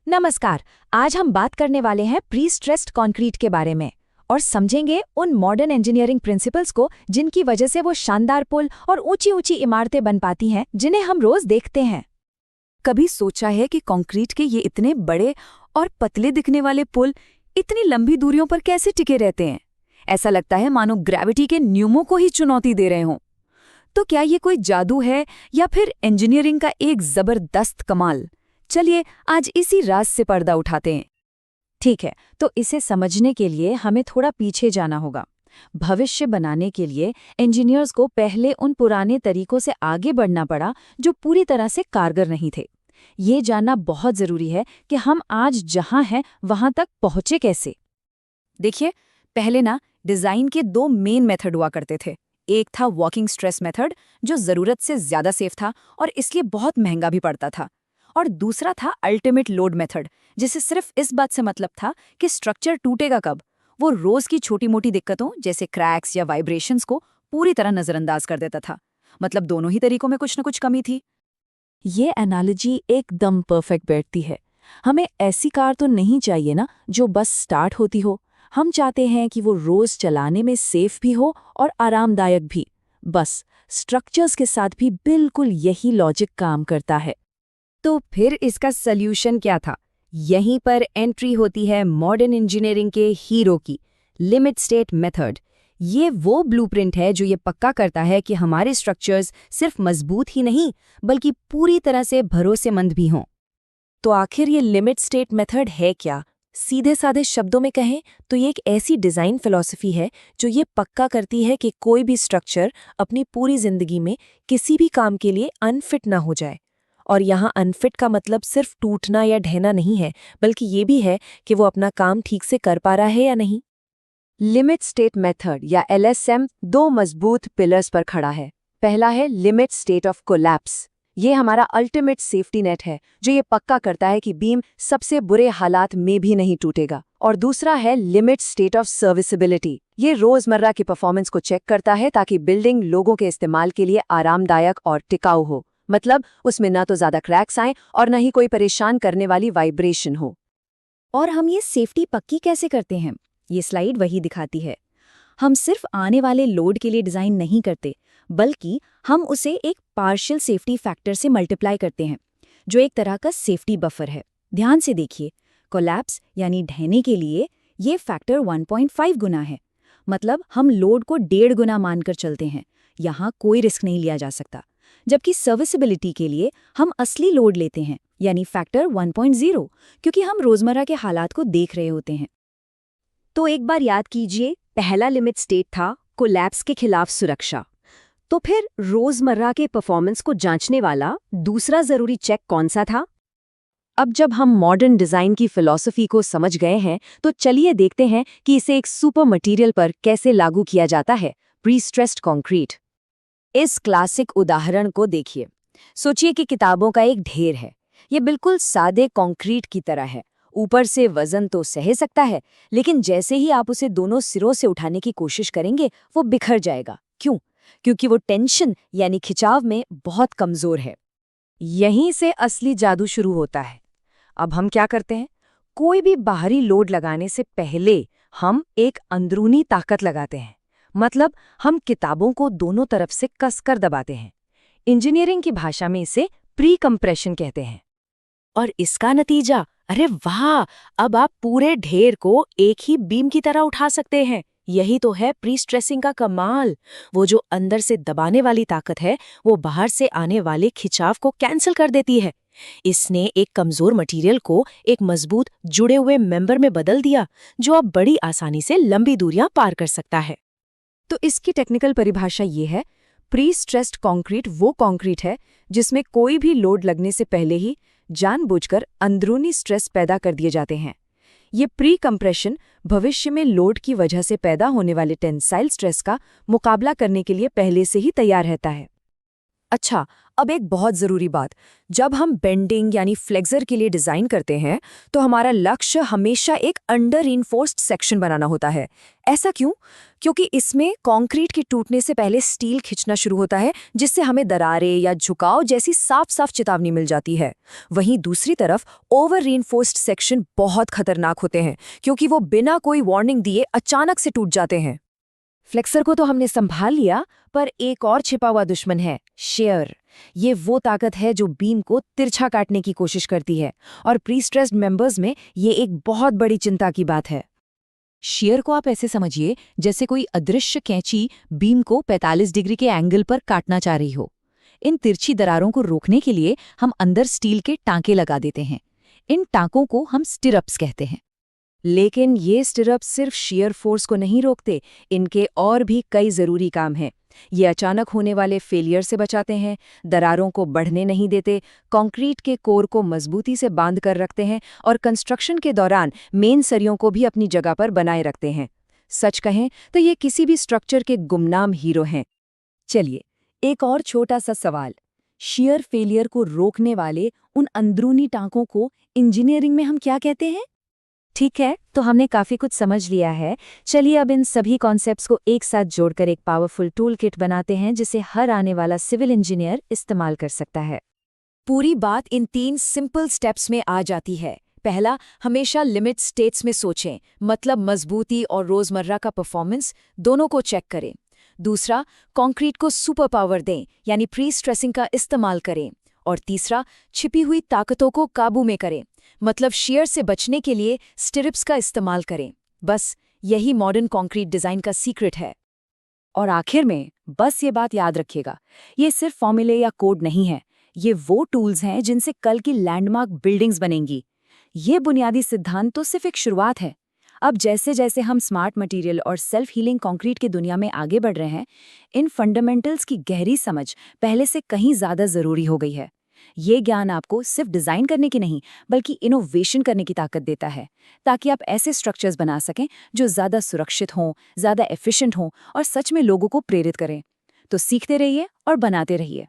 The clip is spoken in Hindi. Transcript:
नमस्कार। आज हम बात करने वाले हैं प्री स्ट्रेस्ड कंक्रीट के बारे में और समझेंगे उन मॉडर्न इंजीनियरिंग प्रिंसिपल्स को जिनकी वजह से वो शानदार पुल और ऊंची ऊंची इमारतें बन पाती हैं जिन्हें हम रोज देखते हैं। कभी सोचा है कि कंक्रीट के ये इतने बड़े और पतले दिखने वाले पुल इतनी लंबी दूरियों पर कैसे टिके रहते हैं? ऐसा लगता है मानो ग्रेविटी के नियमों को ही चुनौती दे रहे हों। तो क्या ये कोई जादू है या फिर इंजीनियरिंग का एक जबरदस्त कमाल? चलिए आज इसी राज से पर्दा उठाते हैं। ठीक है, तो इसे समझने के लिए हमें थोड़ा पीछे जाना होगा। भविष्य बनाने के लिए इंजीनियर्स को पहले उन पुराने तरीकों से आगे बढ़ना पड़ा जो पूरी तरह से कारगर नहीं थे। ये जानना बहुत जरूरी है कि हम आज जहां हैं वहां तक पहुंचे कैसे। देखिए, पहले डिजाइन के दो मेन मेथड हुआ करते थे। एक था वॉकिंग स्ट्रेस मेथड, जो जरूरत से ज्यादा सेफ था और इसलिए बहुत महंगा भी पड़ता था। और दूसरा था अल्टीमेट लोड मेथड, जिसे सिर्फ इस बात से मतलब था कि स्ट्रक्चर टूटेगा कब। वो रोज की छोटी मोटी दिक्कतों जैसे क्रैक्स या वाइब्रेशंस को पूरी तरह नजरअंदाज कर देता था। मतलब दोनों ही तरीकों में कुछ न कुछ कमी थी। ये एनालॉजी एकदम परफेक्ट बैठती है। हमें ऐसी कार तो नहीं चाहिए ना जो बस स्टार्ट होती हो। हम चाहते हैं कि वो रोज चलाने में सेफ भी हो और आरामदायक भी। बस स्ट्रक्चर्स के साथ भी बिल्कुल यही लॉजिक काम करता है। तो फिर इसका सल्यूशन क्या था? यहीं पर एंट्री होती है मॉडर्न इंजीनियरिंग के हीरो की, लिमिट स्टेट मेथड। ये वो ब्लूप्रिंट है जो ये पक्का करता है कि हमारे स्ट्रक्चर्स सिर्फ मजबूत ही नहीं बल्कि पूरी तरह से भरोसेमंद भी हों। तो आखिर ये लिमिट स्टेट मेथड है क्या? सीधे साधे शब्दों में कहें तो ये एक ऐसी डिज़ाइन फिलॉसफी है जो ये पक्का करती है कि कोई भी स्ट्रक्चर अपनी पूरी जिंदगी में किसी भी काम के लिए अनफिट ना हो जाए। और यहाँ अनफिट का मतलब सिर्फ टूटना या ढहना नहीं है, बल्कि ये भी है कि वो अपना काम ठीक से कर पा रहा है या नहीं। लिमिट स्टेट मेथड या LSM दो मजबूत पिलर्स पर खड़ा है। पहला है लिमिट स्टेट ऑफ कोलैप्स। ये हमारा अल्टीमेट सेफ्टी नेट है जो ये पक्का करता है कि बीम सबसे बुरे हालात में भी नहीं टूटेगा। और दूसरा है लिमिट स्टेट ऑफ सर्विसिबिलिटी। ये रोजमर्रा की परफॉर्मेंस को चेक करता है ताकि बिल्डिंग लोगों के इस्तेमाल के लिए आरामदायक और टिकाऊ हो। मतलब उसमें ना तो ज्यादा क्रैक्स आएं और न ही कोई परेशान करने वाली वाइब्रेशन हो। और हम ये सेफ्टी पक्की कैसे करते हैं? ये स्लाइड वही दिखाती है। हम सिर्फ आने वाले लोड के लिए डिज़ाइन नहीं करते, बल्कि हम उसे एक पार्शियल सेफ्टी फैक्टर से मल्टीप्लाई करते हैं, जो एक तरह का सेफ्टी बफर है। ध्यान से देखिए, कोलैप्स यानी ढहने के लिए ये फैक्टर 1.5 गुना है। मतलब हम लोड को 1.5 गुना मानकर चलते हैं। यहाँ कोई रिस्क नहीं लिया जा सकता। जबकि सर्विसिबिलिटी के लिए हम असली लोड लेते हैं, यानी फैक्टर 1.0, क्योंकि हम रोजमर्रा के हालात को देख रहे होते हैं। तो एक बार याद कीजिए, पहला लिमिट स्टेट था कोलैप्स के खिलाफ सुरक्षा। तो फिर रोजमर्रा के परफॉर्मेंस को जांचने वाला दूसरा जरूरी चेक कौन सा था? अब जब हम मॉडर्न डिजाइन की फिलॉसफी को समझ गए हैं तो चलिए देखते हैं कि इसे एक सुपर मटेरियल पर कैसे लागू किया जाता है, प्री स्ट्रेस्ड कंक्रीट। इस क्लासिक उदाहरण को देखिए। सोचिए कि किताबों का एक ढेर है। ये बिल्कुल सादे कंक्रीट की तरह है। ऊपर से वजन तो सह सकता है, लेकिन जैसे ही आप उसे दोनों सिरों से उठाने की कोशिश करेंगे वो बिखर जाएगा। क्यों? क्योंकि वो टेंशन यानी खिंचाव में बहुत कमजोर है। यहीं से असली जादू शुरू होता है। अब हम क्या करते हैं? कोई भी बाहरी लोड लगाने से पहले हम एक अंदरूनी ताकत लगाते हैं। मतलब हम किताबों को दोनों तरफ से कसकर दबाते हैं। इंजीनियरिंग की भाषा में इसे प्री कंप्रेशन कहते हैं। और इसका नतीजा, अरे वाह, अब आप पूरे ढेर को एक ही बीम की तरह उठा सकते हैं। यही तो है प्री स्ट्रेसिंग का कमाल। वो जो अंदर से दबाने वाली ताकत है, वो बाहर से आने वाले खिंचाव को कैंसिल कर देती है। इसने एक कमजोर मटेरियल को एक मजबूत जुड़े हुए मेंबर में बदल दिया, जो अब बड़ी आसानी से लंबी दूरियां पार कर सकता है। तो इसकी टेक्निकल परिभाषा ये है, प्री स्ट्रेस्ड कंक्रीट वो कंक्रीट है जिसमें कोई भी लोड लगने से पहले ही जानबूझकर अंदरूनी स्ट्रेस पैदा कर दिए जाते हैं। ये प्री कंप्रेशन भविष्य में लोड की वजह से पैदा होने वाले टेंसाइल स्ट्रेस का मुकाबला करने के लिए पहले से ही तैयार रहता है। अच्छा, अब एक बहुत ज़रूरी बात। जब हम बेंडिंग यानी फ्लेक्सर के लिए डिज़ाइन करते हैं, तो हमारा लक्ष्य हमेशा एक अंडर रीइंफोर्स्ड सेक्शन बनाना होता है। ऐसा क्यों? क्योंकि इसमें कंक्रीट के टूटने से पहले स्टील खिंचना शुरू होता है, जिससे हमें दरारें या झुकाव जैसी साफ-साफ चेतावनी मिल जाती है। वहीं दूसरी तरफ ओवर रीइंफोर्स्ड सेक्शन बहुत खतरनाक होते हैं, क्योंकि वो बिना कोई वार्निंग दिए अचानक से टूट जाते हैं। फ्लेक्सर को तो हमने संभाल लिया, पर एक और छिपा हुआ दुश्मन है, शेयर। ये वो ताकत है जो बीम को तिरछा काटने की कोशिश करती है, और प्री-स्ट्रेस्ड मेंबर्स में ये एक बहुत बड़ी चिंता की बात है। शेयर को आप ऐसे समझिए जैसे कोई अदृश्य कैंची बीम को 45 डिग्री के एंगल पर काटना चाह रही हो। इन तिरछी दरारों को रोकने के लिए हम अंदर स्टील के टांके लगा देते हैं। इन टांकों को हम स्टिरअप्स कहते हैं। लेकिन ये स्टिरअप्स सिर्फ शियर फोर्स को नहीं रोकते, इनके और भी कई ज़रूरी काम हैं। ये अचानक होने वाले फेलियर से बचाते हैं, दरारों को बढ़ने नहीं देते, कंक्रीट के कोर को मजबूती से बांध कर रखते हैं और कंस्ट्रक्शन के दौरान मेन सरियों को भी अपनी जगह पर बनाए रखते हैं। सच कहें तो ये किसी भी स्ट्रक्चर के गुमनाम हीरो हैं। चलिए, एक और छोटा सा सवाल। शियर फेलियर को रोकने वाले उन अंदरूनी टांकों को इंजीनियरिंग में हम क्या कहते हैं? ठीक है, तो हमने काफ़ी कुछ समझ लिया है। चलिए अब इन सभी कॉन्सेप्ट्स को एक साथ जोड़कर एक पावरफुल टूल किट बनाते हैं, जिसे हर आने वाला सिविल इंजीनियर इस्तेमाल कर सकता है। पूरी बात इन 3 सिंपल स्टेप्स में आ जाती है। पहला, हमेशा लिमिट स्टेट्स में सोचें, मतलब मजबूती और रोजमर्रा का परफॉर्मेंस दोनों को चेक करें। दूसरा, कंक्रीट को सुपर पावर दें, यानी प्री स्ट्रेसिंग का इस्तेमाल करें। और तीसरा, छिपी हुई ताकतों को काबू में करें, मतलब शियर से बचने के लिए स्टिरप्स का इस्तेमाल करें। बस यही मॉडर्न कंक्रीट डिजाइन का सीक्रेट है। और आखिर में बस ये बात याद रखिएगा, ये सिर्फ फॉर्मूले या कोड नहीं है, ये वो टूल्स हैं जिनसे कल की लैंडमार्क बिल्डिंग्स बनेंगी। ये बुनियादी सिद्धांत तो सिर्फ एक शुरुआत है। अब जैसे जैसे हम स्मार्ट मटेरियल और सेल्फ हीलिंग कंक्रीट की दुनिया में आगे बढ़ रहे हैं, इन फंडामेंटल्स की गहरी समझ पहले से कहीं ज़्यादा ज़रूरी हो गई है। ये ज्ञान आपको सिर्फ डिज़ाइन करने की नहीं, बल्कि इनोवेशन करने की ताकत देता है, ताकि आप ऐसे स्ट्रक्चर्स बना सकें जो ज़्यादा सुरक्षित हों, ज़्यादा एफिशिएंट हों और सच में लोगों को प्रेरित करें। तो सीखते रहिए और बनाते रहिए।